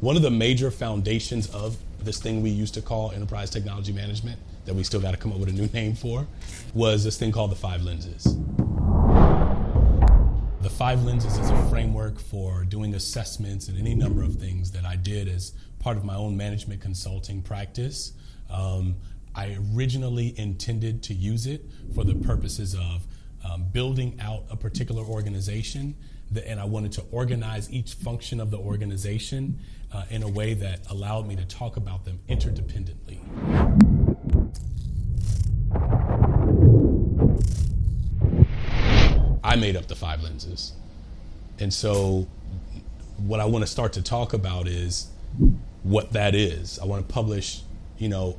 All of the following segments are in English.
One of the major foundations of this thing we used to call enterprise technology management, that we still got to come up with a new name for, was this thing called the 5 lenses. The 5 lenses is a framework for doing assessments and any number of things that I did as part of my own management consulting practice. I originally intended to use it for the purposes of building out a particular organization, and I wanted to organize each function of the organization in a way that allowed me to talk about them interdependently. I made up the 5 lenses. And so what I want to start to talk about is what that is. I want to publish,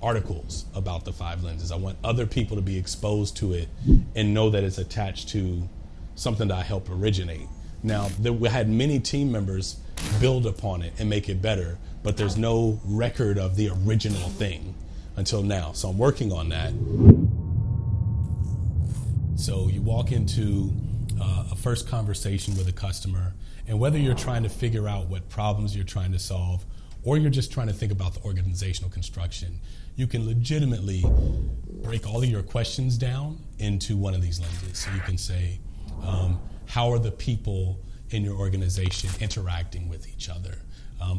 articles about the 5 lenses. I want other people to be exposed to it and know that it's attached to something that I helped originate. Now, we had many team members build upon it and make it better, but there's no record of the original thing until now. So I'm working on that. So you walk into a first conversation with a customer, and whether you're trying to figure out what problems you're trying to solve, or you're just trying to think about the organizational construction, you can legitimately break all of your questions down into one of these lenses. So you can say, how are the people in your organization interacting with each other?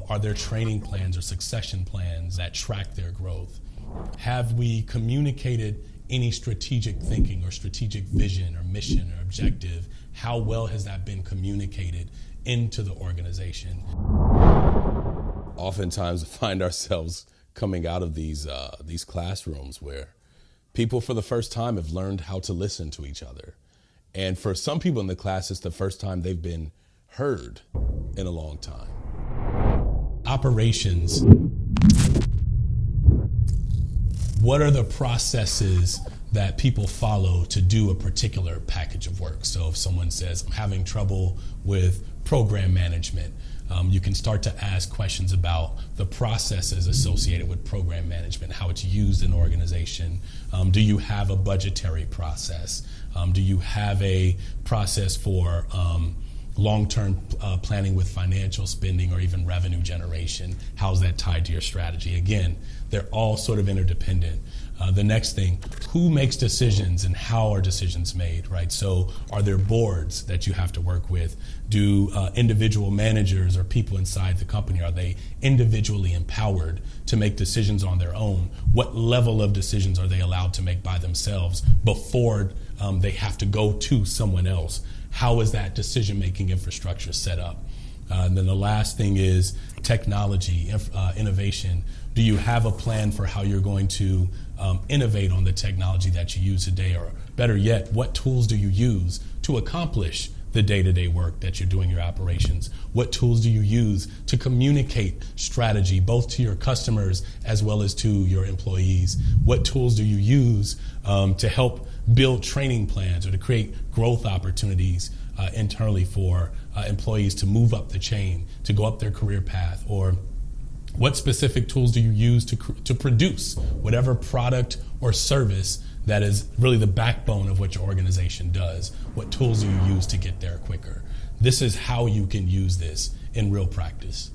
Are there training plans or succession plans that track their growth? Have we communicated any strategic thinking or strategic vision or mission or objective? How well has that been communicated into the organization? Oftentimes, we find ourselves coming out of these classrooms where people for the first time have learned how to listen to each other. And for some people in the class, it's the first time they've been heard in a long time. Operations. What are the processes that people follow to do a particular package of work? So if someone says, I'm having trouble with program management, you can start to ask questions about the processes associated with program management, how it's used in an organization. Do you have a budgetary process? Do you have a process for long-term planning with financial spending or even revenue generation? How's that tied to your strategy? Again, they're all sort of interdependent. The next thing, who makes decisions and how are decisions made, right? So are there boards that you have to work with? Do individual managers or people inside the company, are they individually empowered to make decisions on their own? What level of decisions are they allowed to make by themselves before they have to go to someone else? How is that decision-making infrastructure set up? And then the last thing is technology, innovation. Do you have a plan for how you're going to innovate on the technology that you use today? Or better yet, what tools do you use to accomplish the day-to-day work that you're doing in your operations? What tools do you use to communicate strategy, both to your customers as well as to your employees? What tools do you use to help build training plans or to create growth opportunities internally for employees to move up the chain, to go up their career path? Or what specific tools do you use to produce whatever product or service that is really the backbone of what your organization does? What tools do you use to get there quicker? This is how you can use this in real practice.